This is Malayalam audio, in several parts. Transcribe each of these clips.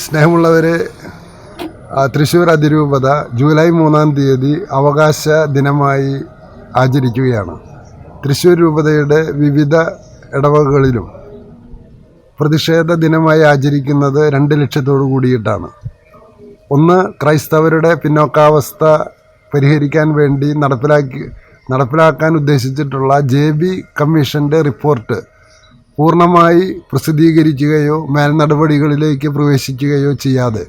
സ്നേഹമുള്ളവരെ, തൃശ്ശൂർ അതിരൂപത ജൂലൈ 3-ാം തീയതി അവകാശ ദിനമായി ആചരിക്കുകയാണ്. തൃശ്ശൂർ രൂപതയുടെ വിവിധ ഇടവകകളിലും പ്രതിഷേധ ദിനമായി ആചരിക്കുന്നത് 2 ലക്ഷ്യത്തോടു കൂടിയിട്ടാണ്. ഒന്ന്, ക്രൈസ്തവരുടെ പിന്നോക്കാവസ്ഥ പരിഹരിക്കാൻ വേണ്ടി നടപ്പിലാക്കാൻ ഉദ്ദേശിച്ചിട്ടുള്ള JB കമ്മീഷൻ്റെ റിപ്പോർട്ട് പൂർണ്ണമായി പ്രസിദ്ധീകരിക്കുകയോ മേൽനടപടികളിലേക്ക് പ്രവേശിക്കുകയോ ചെയ്യാതെ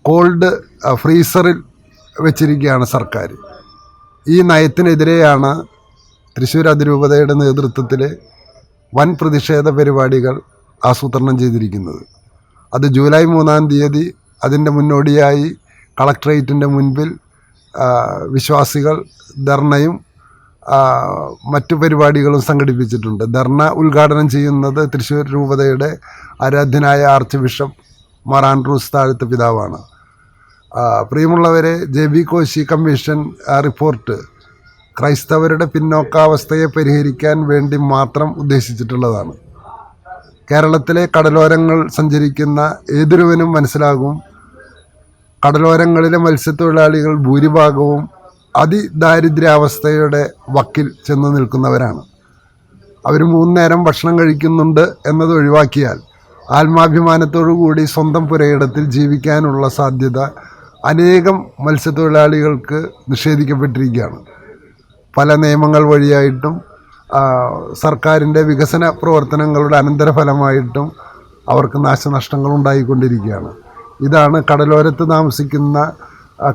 കോൾഡ് ഫ്രീസറിൽ വെച്ചിരിക്കുകയാണ് സർക്കാർ. ഈ നയത്തിനെതിരെയാണ് തൃശ്ശൂർ അതിരൂപതയുടെ നേതൃത്വത്തിൽ വൻ പ്രതിഷേധ പരിപാടികൾ ആസൂത്രണം ചെയ്തിരിക്കുന്നത്. അത് ജൂലൈ 3-ാം തീയതി അതിൻ്റെ മുന്നോടിയായി കളക്ട്രേറ്റിൻ്റെ മുൻപിൽ വിശ്വാസികൾ ധർണയും മറ്റു പരിപാടികളും സംഘടിപ്പിച്ചിട്ടുണ്ട്. ധർണ ഉദ്ഘാടനം ചെയ്യുന്നത് തൃശ്ശൂർ രൂപതയുടെ ആരാധ്യനായ ആർച്ച് ബിഷപ്പ് മാർ ആൻഡ്രൂസ് താഴത്ത് പിതാവാണ്. പ്രിയമുള്ളവരെ, JB കോശി കമ്മീഷൻ റിപ്പോർട്ട് ക്രൈസ്തവരുടെ പിന്നോക്കാവസ്ഥയെ പരിഹരിക്കാൻ വേണ്ടി മാത്രം ഉദ്ദേശിച്ചിട്ടുള്ളതാണ്. കേരളത്തിലെ കടലോരങ്ങൾ സഞ്ചരിക്കുന്ന ഏതൊരുവനും മനസ്സിലാകും, കടലോരങ്ങളിലെ മത്സ്യത്തൊഴിലാളികൾ ഭൂരിഭാഗവും അതിദാരിദ്ര്യാവസ്ഥയുടെ വക്കിൽ ചെന്ന് നിൽക്കുന്നവരാണ്. അവർ 3 നേരം ഭക്ഷണം കഴിക്കുന്നുണ്ട് എന്നത് ഒഴിവാക്കിയാൽ ആത്മാഭിമാനത്തോടു കൂടി സ്വന്തം പുരയിടത്തിൽ ജീവിക്കാനുള്ള സാധ്യത അനേകം മത്സ്യത്തൊഴിലാളികൾക്ക് നിഷേധിക്കപ്പെട്ടിരിക്കുകയാണ്. പല നിയമങ്ങൾ വഴിയായിട്ടും സർക്കാരിൻ്റെ വികസന പ്രവർത്തനങ്ങളുടെ അനന്തരഫലമായിട്ടും അവർക്ക് നാശനഷ്ടങ്ങൾ ഉണ്ടായിക്കൊണ്ടിരിക്കുകയാണ്. ഇതാണ് കടലോരത്ത് താമസിക്കുന്ന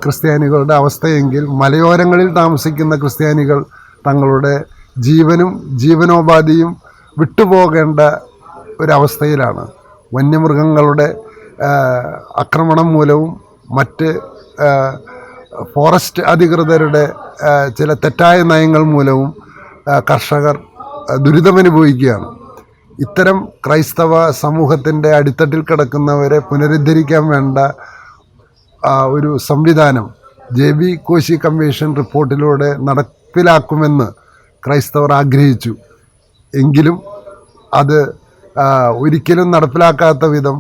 ക്രിസ്ത്യാനികളുടെ അവസ്ഥയെങ്കിൽ മലയോരങ്ങളിൽ താമസിക്കുന്ന ക്രിസ്ത്യാനികൾ തങ്ങളുടെ ജീവനും ജീവനോപാധിയും വിട്ടുപോകേണ്ട ഒരവസ്ഥയിലാണ്. വന്യമൃഗങ്ങളുടെ ആക്രമണം മൂലവും മറ്റ് ഫോറസ്റ്റ് അധികൃതരുടെ ചില തെറ്റായ നയങ്ങൾ മൂലവും കർഷകർ ദുരിതമനുഭവിക്കുകയാണ്. ഇത്തരം ക്രൈസ്തവ സമൂഹത്തിൻ്റെ അടിത്തട്ടിൽ കിടക്കുന്നവരെ പുനരുദ്ധരിക്കാൻ വേണ്ട ഒരു സംവിധാനം JB കോശി കമ്മീഷൻ റിപ്പോർട്ടിലൂടെ നടപ്പിലാക്കുമെന്ന് ക്രൈസ്തവർ ആഗ്രഹിച്ചു. എങ്കിലും അത് ഒരിക്കലും നടപ്പിലാക്കാത്ത വിധം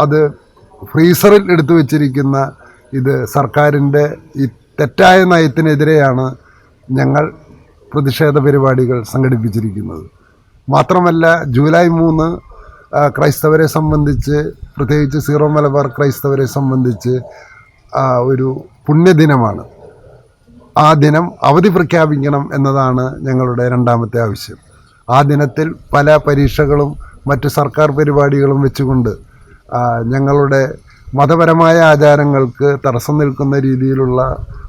അത് ഫ്രീസറിൽ എടുത്തു വച്ചിരിക്കുന്ന ഇത് സർക്കാരിൻ്റെ ഈ തെറ്റായ നയത്തിനെതിരെയാണ് ഞങ്ങൾ പ്രതിഷേധ പരിപാടികൾ സംഘടിപ്പിച്ചിരിക്കുന്നത്. മാത്രമല്ല, ജൂലൈ 3 ക്രൈസ്തവരെ സംബന്ധിച്ച്, പ്രത്യേകിച്ച് സീറോ മലബാർ ക്രൈസ്തവരെ സംബന്ധിച്ച് ഒരു പുണ്യദിനമാണ്. ആ ദിനം അവധി പ്രഖ്യാപിക്കണം എന്നതാണ് ഞങ്ങളുടെ 2ാമത്തെ ആവശ്യം. ആ ദിനത്തിൽ പല പരീക്ഷകളും മറ്റ് സർക്കാർ പരിപാടികളും വെച്ചുകൊണ്ട് ഞങ്ങളുടെ മതപരമായ ആചാരങ്ങൾക്ക് തടസ്സം നിൽക്കുന്ന രീതിയിലുള്ള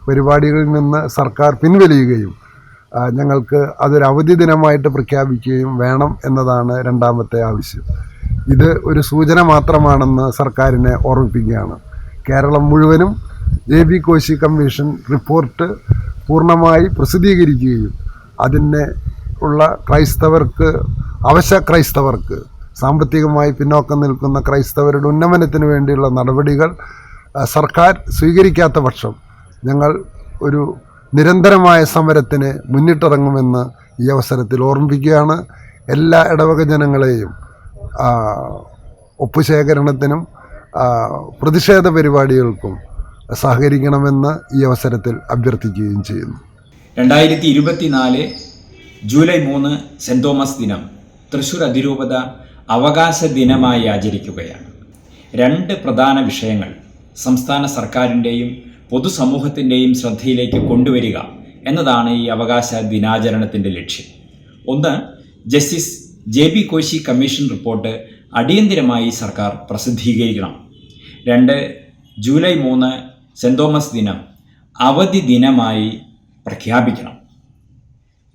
പരിപാടികളിൽ നിന്ന് സർക്കാർ പിൻവലിയുകയും ഞങ്ങൾക്ക് അതൊരു അവധി ദിനമായിട്ട് പ്രഖ്യാപിക്കുകയും വേണം എന്നതാണ് 2ാമത്തെ ആവശ്യം. ഇത് ഒരു സൂചന മാത്രമാണെന്ന് സർക്കാരിനെ ഓർമ്മിപ്പിക്കുകയാണ്. കേരളം മുഴുവനും JB കോശി കമ്മീഷൻ റിപ്പോർട്ട് പൂർണ്ണമായി പ്രസിദ്ധീകരിക്കുകയും അതിനെ ഉള്ള ക്രൈസ്തവർക്ക്, അവശ്യ ക്രൈസ്തവർക്ക്, സാമ്പത്തികമായി പിന്നോക്കം നിൽക്കുന്ന ക്രൈസ്തവരുടെ ഉന്നമനത്തിന് വേണ്ടിയുള്ള നടപടികൾ സർക്കാർ സ്വീകരിക്കാത്ത പക്ഷം ഞങ്ങൾ ഒരു നിരന്തരമായ സമരത്തിന് മുന്നിട്ടിറങ്ങുമെന്ന് ഈ അവസരത്തിൽ ഓർമ്മിപ്പിക്കുകയാണ്. എല്ലാ ഇടവക ജനങ്ങളെയും ഒപ്പുശേഖരണത്തിനും പ്രതിഷേധ പരിപാടികൾക്കും സഹകരിക്കണമെന്ന് ഈ അവസരത്തിൽ അഭ്യർത്ഥിക്കുകയും ചെയ്യുന്നു. 2024 ജൂലൈ 3 സെൻറ് തോമസ് ദിനം തൃശ്ശൂർ അതിരൂപത അവകാശ ദിനമായി ആചരിക്കുകയാണ്. 2 പ്രധാന വിഷയങ്ങൾ സംസ്ഥാന സർക്കാരിൻ്റെയും പൊതുസമൂഹത്തിൻ്റെയും ശ്രദ്ധയിലേക്ക് കൊണ്ടുവരിക എന്നതാണ് ഈ അവകാശ ദിനാചരണത്തിൻ്റെ ലക്ഷ്യം. ഒന്ന്, justice JB Koshy commission report അടിയന്തിരമായി സർക്കാർ പ്രസിദ്ധീകരിക്കണം. 2, ജൂലൈ 3 സെൻറ് തോമസ് ദിനം അവധി ദിനമായി പ്രഖ്യാപിക്കണം.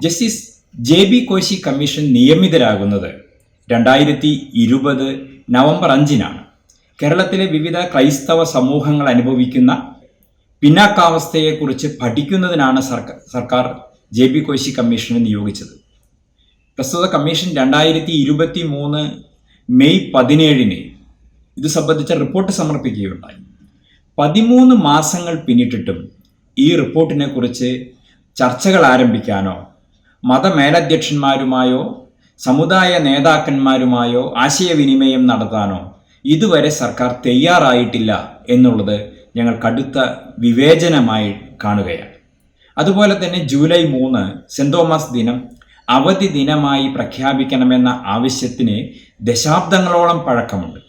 ജസ്റ്റിസ് JB കോശി കമ്മീഷൻ നിയമിതരാകുന്നത് 2020 നവംബർ 5-നാണ്. കേരളത്തിലെ വിവിധ ക്രൈസ്തവ സമൂഹങ്ങൾ അനുഭവിക്കുന്ന പിന്നാക്കാവസ്ഥയെക്കുറിച്ച് പഠിക്കുന്നതിനാണ് സർക്കാർ JB കോശി കമ്മീഷനെ നിയോഗിച്ചത്. പ്രസ്തുത കമ്മീഷൻ 2023 മെയ് 17-ന് ഇത് സംബന്ധിച്ച റിപ്പോർട്ട് സമർപ്പിക്കുകയുണ്ടായി. 13 മാസങ്ങൾ പിന്നിട്ടിട്ടും ഈ റിപ്പോർട്ടിനെ കുറിച്ച് ചർച്ചകൾ ആരംഭിക്കാനോ മതമേലധ്യക്ഷന്മാരുമായോ സമുദായ നേതാക്കന്മാരുമായോ ആശയവിനിമയം നടത്താനോ ഇതുവരെ സർക്കാർ തയ്യാറായിട്ടില്ല എന്നുള്ളത് ഞങ്ങൾ കടുത്ത വിവേചനമായി കാണുകയാണ്. അതുപോലെ തന്നെ ജൂലൈ 3 സെന്റ് തോമസ് ദിനം അവധി ദിനമായി പ്രഖ്യാപിക്കണമെന്ന ആവശ്യത്തിന് ദശാബ്ദങ്ങളോളം പഴക്കമുണ്ട്.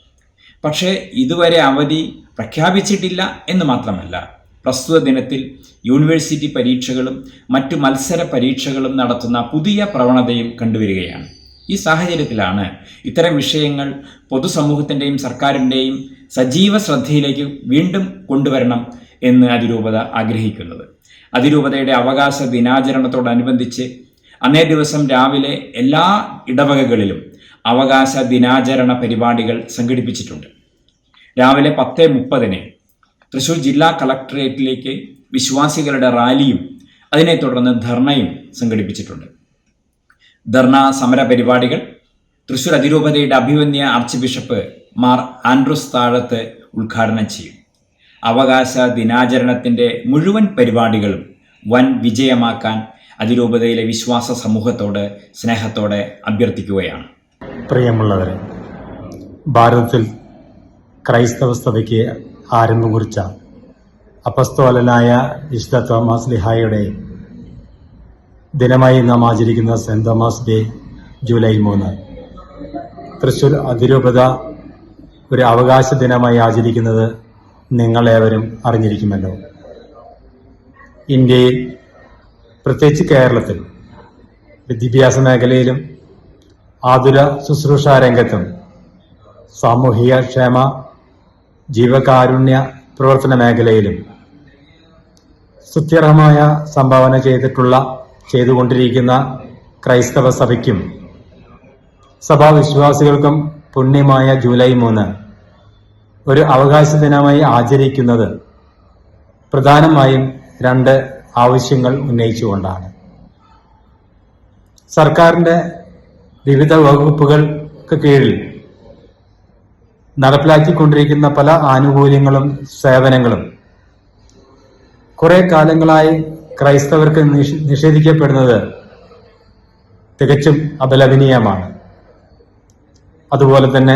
പക്ഷേ ഇതുവരെ അവധി പ്രഖ്യാപിച്ചിട്ടില്ല എന്ന് മാത്രമല്ല, പ്രസ്തുത ദിനത്തിൽ യൂണിവേഴ്സിറ്റി പരീക്ഷകളും മറ്റു മത്സര പരീക്ഷകളും നടത്തുന്ന പുതിയ പ്രവണതയും കണ്ടുവരികയാണ്. ഈ സാഹചര്യത്തിലാണ് ഇത്തരം വിഷയങ്ങൾ പൊതുസമൂഹത്തിൻ്റെയും സർക്കാരിൻ്റെയും സജീവ ശ്രദ്ധയിലേക്ക് വീണ്ടും കൊണ്ടുവരണം എന്ന് അതിരൂപത ആഗ്രഹിക്കുന്നത്. അതിരൂപതയുടെ അവകാശ ദിനാചരണത്തോടനുബന്ധിച്ച് അന്നേ ദിവസം രാവിലെ എല്ലാ ഇടവകകളിലും അവകാശ ദിനാചരണ പരിപാടികൾ സംഘടിപ്പിച്ചിട്ടുണ്ട്. രാവിലെ 10:30 തൃശ്ശൂർ ജില്ലാ കളക്ടറേറ്റിലേക്ക് വിശ്വാസികളുടെ റാലിയും അതിനെ തുടർന്ന് ധർണയും സംഘടിപ്പിച്ചിട്ടുണ്ട്. ധർണ സമര പരിപാടികൾ തൃശ്ശൂർ അതിരൂപതയുടെ അഭിവന്യ ആർച്ച് ബിഷപ്പ് മാർ ആൻഡ്രൂസ് താഴത്ത് ഉദ്ഘാടനം ചെയ്യും. അവകാശ ദിനാചരണത്തിൻ്റെ മുഴുവൻ പരിപാടികളും വൻ വിജയമാക്കാൻ അതിരൂപതയിലെ വിശ്വാസ സമൂഹത്തോട് സ്നേഹത്തോടെ അഭ്യർത്ഥിക്കുകയാണ്. പ്രിയമുള്ളവരെ, ഭാരതത്തിൽ ക്രൈസ്തവ സഭയ്ക്ക് ആരംഭം കുറിച്ച അപ്പസ്തോലനായ വിശുദ്ധ തോമസ് ലിഹായുടെ ദിനമായി നാം ആചരിക്കുന്ന saint Thomas day July 3. Thrissur അതിരൂപത ഒരു അവകാശ ദിനമായി ആചരിക്കുന്നത് നിങ്ങളേവരും അറിഞ്ഞിരിക്കുമല്ലോ. ഇന്ത്യയിൽ, പ്രത്യേകിച്ച് കേരളത്തിൽ, വിദ്യാഭ്യാസ മേഖലയിലും ആതുര ശുശ്രൂഷാ രംഗത്തും സാമൂഹിക ക്ഷേമ ജീവകാരുണ്യ പ്രവർത്തന മേഖലയിലും സ്തുത്യർഹമായ സംഭാവന ചെയ്തുകൊണ്ടിരിക്കുന്ന ക്രൈസ്തവ സഭയ്ക്കും സഭാവിശ്വാസികൾക്കും പുണ്യമായ ജൂലൈ 3 ഒരു അവകാശ ദിനമായി ആചരിക്കുന്നത് പ്രധാനമായും 2 ആവശ്യങ്ങൾ ഉന്നയിച്ചുകൊണ്ടാണ്. സർക്കാരിൻ്റെ വിവിധ വകുപ്പുകൾക്ക് കീഴിൽ നടപ്പിലാക്കിക്കൊണ്ടിരിക്കുന്ന പല ആനുകൂല്യങ്ങളും സേവനങ്ങളും കുറെ കാലങ്ങളായി ക്രൈസ്തവർക്ക് നിഷേധിക്കപ്പെടുന്നത് തികച്ചും അപലപനീയമാണ്. അതുപോലെ തന്നെ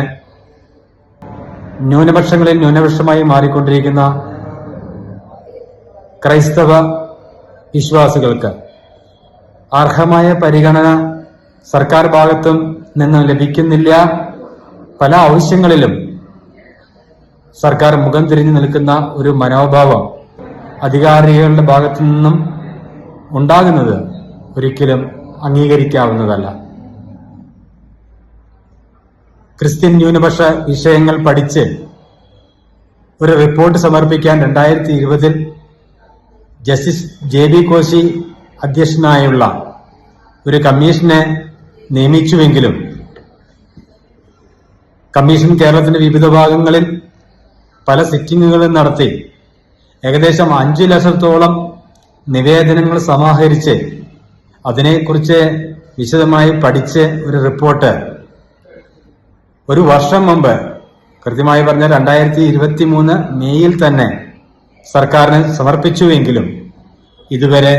ന്യൂനപക്ഷങ്ങളിൽ ന്യൂനപക്ഷമായി മാറിക്കൊണ്ടിരിക്കുന്ന ക്രൈസ്തവ വിശ്വാസികൾക്ക് അർഹമായ പരിഗണന സർക്കാർ ഭാഗത്തും നിന്ന് ലഭിക്കുന്നില്ല. പല ആവശ്യങ്ങളിലും സർക്കാർ മുഖം തിരിഞ്ഞു നിൽക്കുന്ന ഒരു മനോഭാവം അധികാരികളുടെ ഭാഗത്തു നിന്നും ഉണ്ടാകുന്നത് ഒരിക്കലും അംഗീകരിക്കാവുന്നതല്ല. ക്രിസ്ത്യൻ ന്യൂനപക്ഷ വിഷയങ്ങൾ പഠിച്ച് ഒരു റിപ്പോർട്ട് സമർപ്പിക്കാൻ 2020 ജസ്റ്റിസ് JB കോശി അധ്യക്ഷനായുള്ള ഒരു കമ്മീഷനെ നിയമിച്ചുവെങ്കിലും കമ്മീഷൻ കേരളത്തിന്റെ വിവിധ ഭാഗങ്ങളിൽ പല സിറ്റിംഗുകളും നടത്തി ഏകദേശം 5 ലക്ഷത്തോളം നിവേദനങ്ങൾ സമാഹരിച്ച് അതിനെക്കുറിച്ച് വിശദമായി പഠിച്ച് ഒരു റിപ്പോർട്ട് ഒരു വർഷം മുമ്പ്, കൃത്യമായി പറഞ്ഞ 2023 മെയ്യിൽ തന്നെ സർക്കാരിന് സമർപ്പിച്ചുവെങ്കിലും ഇതുവരെ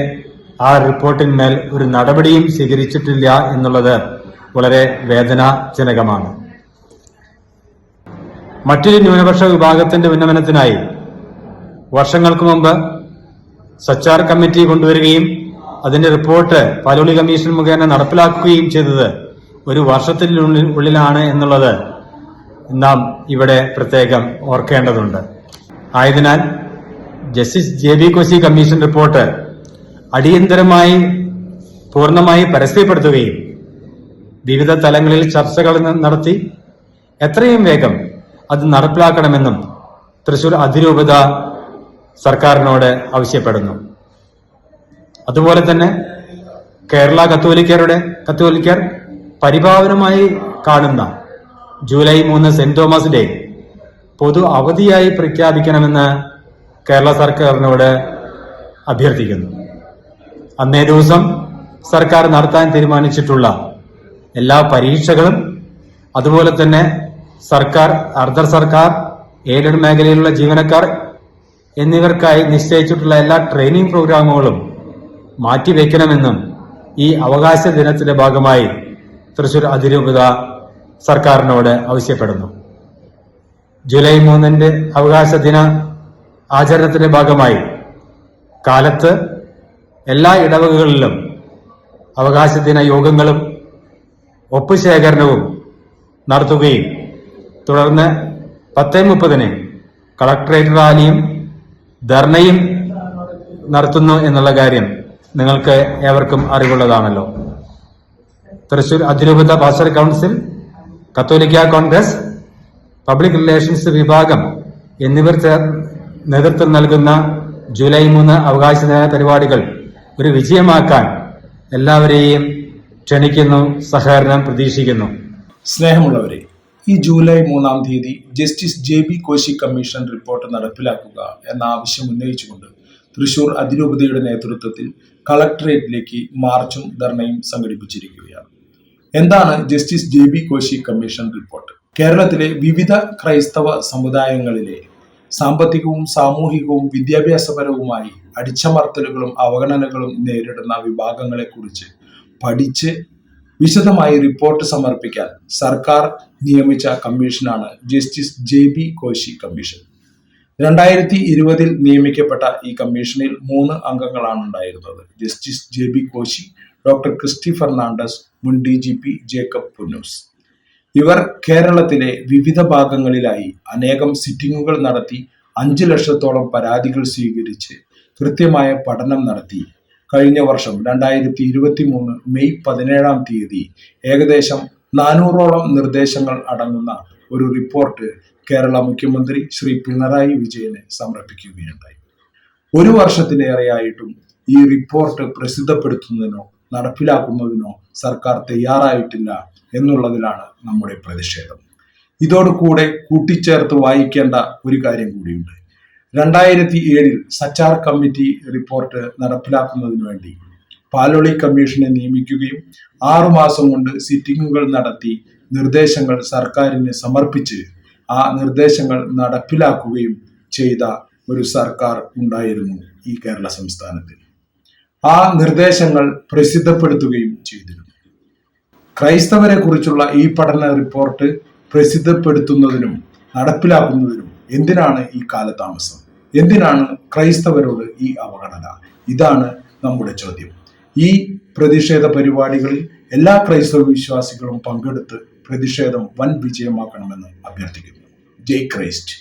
ആ റിപ്പോർട്ടിന്മേൽ ഒരു നടപടിയും സ്വീകരിച്ചിട്ടില്ല എന്നുള്ളത് വളരെ വേദനാജനകമാണ്. മറ്റൊരു ന്യൂനപക്ഷ വിഭാഗത്തിന്റെ ഉന്നമനത്തിനായി വർഷങ്ങൾക്ക് മുമ്പ് സച്ചാർ കമ്മിറ്റി കൊണ്ടുവരികയും അതിന്റെ റിപ്പോർട്ട് പാലോളി കമ്മീഷൻ മുഖേന നടപ്പിലാക്കുകയും ചെയ്തത് ഒരു വർഷത്തിനുള്ളിലാണ് എന്നുള്ളത് നാം ഇവിടെ പ്രത്യേകം ഓർക്കേണ്ടതുണ്ട്. ആയതിനാൽ justice JB Koshy commission report അടിയന്തരമായി പൂർണ്ണമായി പരസ്യപ്പെടുത്തുകയും വിവിധ തലങ്ങളിൽ ചർച്ചകൾ നടത്തി എത്രയും വേഗം അത് നടപ്പിലാക്കണമെന്നും തൃശൂർ അതിരൂപത സർക്കാരിനോട് ആവശ്യപ്പെടുന്നു. അതുപോലെ തന്നെ കേരള കത്തോലിക്കർ പരിഭാവനമായി കാണുന്ന ജൂലൈ 3 സെന്റ് തോമസ് ഡേ പൊതു അവധിയായി പ്രഖ്യാപിക്കണമെന്ന് കേരള സർക്കാരിനോട് അഭ്യർത്ഥിക്കുന്നു. അന്നേ ദിവസം സർക്കാർ നടത്താൻ തീരുമാനിച്ചിട്ടുള്ള എല്ലാ പരീക്ഷകളും അതുപോലെ തന്നെ സർക്കാർ, അർദ്ധ സർക്കാർ, എയ്ഡഡ് മേഖലയിലുള്ള ജീവനക്കാർ എന്നിവർക്കായി നിശ്ചയിച്ചിട്ടുള്ള എല്ലാ ട്രെയിനിങ് പ്രോഗ്രാമുകളും മാറ്റിവെക്കണമെന്നും ഈ അവകാശ ദിനത്തിന്റെ ഭാഗമായി തൃശൂർ അതിരൂപത സർക്കാരിനോട് ആവശ്യപ്പെടുന്നു. ജൂലൈ 3 അവകാശ ദിന ആചരണത്തിന്റെ ഭാഗമായി കാലത്ത് എല്ലാ ഇടവകകളിലും അവകാശ ദിന യോഗങ്ങളും ഒപ്പുശേഖരണവും നടത്തുകയും തുടർന്ന് 10:30 കളക്ടറേറ്റ് റാലിയും ധർണയും നടത്തുന്നു എന്നുള്ള കാര്യം നിങ്ങൾക്ക് ഏവർക്കും അറിവുള്ളതാണല്ലോ. തൃശൂർ അതിരൂപത പാസ്റ്റർ കൗൺസിൽ, കത്തോലിക്ക കോൺഗ്രസ്, പബ്ലിക് റിലേഷൻസ് വിഭാഗം എന്നിവർ നേതൃത്വം നൽകുന്ന ജൂലൈ 3 അവകാശ ദിന പരിപാടികൾ ഒരു വിജയമാക്കാൻ എല്ലാവരെയും ക്ഷണിക്കുന്നു, സഹകരണം പ്രതീക്ഷിക്കുന്നു. സ്നേഹമുള്ളവരെ, ഈ July 3 justice JB Koshy commission report നടപ്പിലാക്കുക എന്ന ആവശ്യം ഉന്നയിച്ചുകൊണ്ട് തൃശൂർ അതിരൂപതയുടെ നേതൃത്വത്തിൽ കളക്ടറേറ്റിലേക്ക് മാർച്ചും ധർണയും സംഘടിപ്പിച്ചിരിക്കുകയാണ്. എന്താണ് justice JB Koshy commission report? കേരളത്തിലെ വിവിധ ക്രൈസ്തവ സമുദായങ്ങളിലെ സാമ്പത്തികവും സാമൂഹികവും വിദ്യാഭ്യാസപരവുമായി അടിച്ചമർത്തലുകളും അവഗണനകളും നേരിടുന്ന വിഭാഗങ്ങളെക്കുറിച്ച് പഠിച്ച് വിശദമായി റിപ്പോർട്ട് സമർപ്പിക്കാൻ സർക്കാർ നിയമിച്ച കമ്മീഷനാണ് ജസ്റ്റിസ് JB കോശി കമ്മീഷൻ. 2020 നിയമിക്കപ്പെട്ട ഈ കമ്മീഷനിൽ 3 അംഗങ്ങളാണ് ഉണ്ടായിരുന്നത്. Justice JB Koshy, doctor Christy Fernandez, മുൻ DGP ജേക്കബ് പുന്നൂസ്. ഇവർ കേരളത്തിലെ വിവിധ ഭാഗങ്ങളിലായി അനേകം സിറ്റിംഗുകൾ നടത്തി 5 ലക്ഷത്തോളം പരാതികൾ സ്വീകരിച്ച് കൃത്യമായ പഠനം നടത്തി കഴിഞ്ഞ വർഷം 2023 മെയ് 17 ഏകദേശം 400ഓളം നിർദ്ദേശങ്ങൾ അടങ്ങുന്ന ഒരു റിപ്പോർട്ട് കേരള മുഖ്യമന്ത്രി ശ്രീ പിണറായി വിജയന് സമർപ്പിക്കുകയുണ്ടായി. 1 വർഷത്തിലേറെയായിട്ടും ഈ റിപ്പോർട്ട് പ്രസിദ്ധപ്പെടുത്തുന്നതിനോ നടപ്പിലാക്കുന്നതിനോ സർക്കാർ തയ്യാറായിട്ടില്ല എന്നുള്ളതിലാണ് നമ്മുടെ പ്രതിഷേധം. ഇതോടുകൂടെ കൂട്ടിച്ചേർത്ത് വായിക്കേണ്ട ഒരു കാര്യം കൂടിയുണ്ട്. 2007 സച്ചാർ കമ്മിറ്റി റിപ്പോർട്ട് നടപ്പിലാക്കുന്നതിന് വേണ്ടി പാലോളി കമ്മീഷനെ നിയമിക്കുകയും 6 മാസം കൊണ്ട് സിറ്റിംഗുകൾ നടത്തി നിർദ്ദേശങ്ങൾ സർക്കാരിന് സമർപ്പിച്ച് ആ നിർദ്ദേശങ്ങൾ നടപ്പിലാക്കുകയും ചെയ്ത ഒരു സർക്കാർ ഉണ്ടായിരുന്നു ഈ കേരള സംസ്ഥാനത്തിൽ. ആ നിർദ്ദേശങ്ങൾ പ്രസിദ്ധപ്പെടുത്തുകയും ചെയ്തിരുന്നു. ക്രൈസ്തവരെ കുറിച്ചുള്ള ഈ പഠന റിപ്പോർട്ട് പ്രസിദ്ധപ്പെടുത്തുന്നതിനും നടപ്പിലാക്കുന്നതിനും എന്തിനാണ് ഈ കാലതാമസം? എന്തിനാണ് ക്രൈസ്തവരോട് ഈ അവഗണന? ഇതാണ് നമ്മുടെ ചോദ്യം. ഈ പ്രതിഷേധ പരിപാടികളിൽ എല്ലാ ക്രൈസ്തവ വിശ്വാസികളും പങ്കെടുത്ത് പ്രതിഷേധം വൻ വിജയമാക്കണമെന്ന് അഭ്യർത്ഥിക്കുന്നു. ജയ് ക്രൈസ്റ്റ്.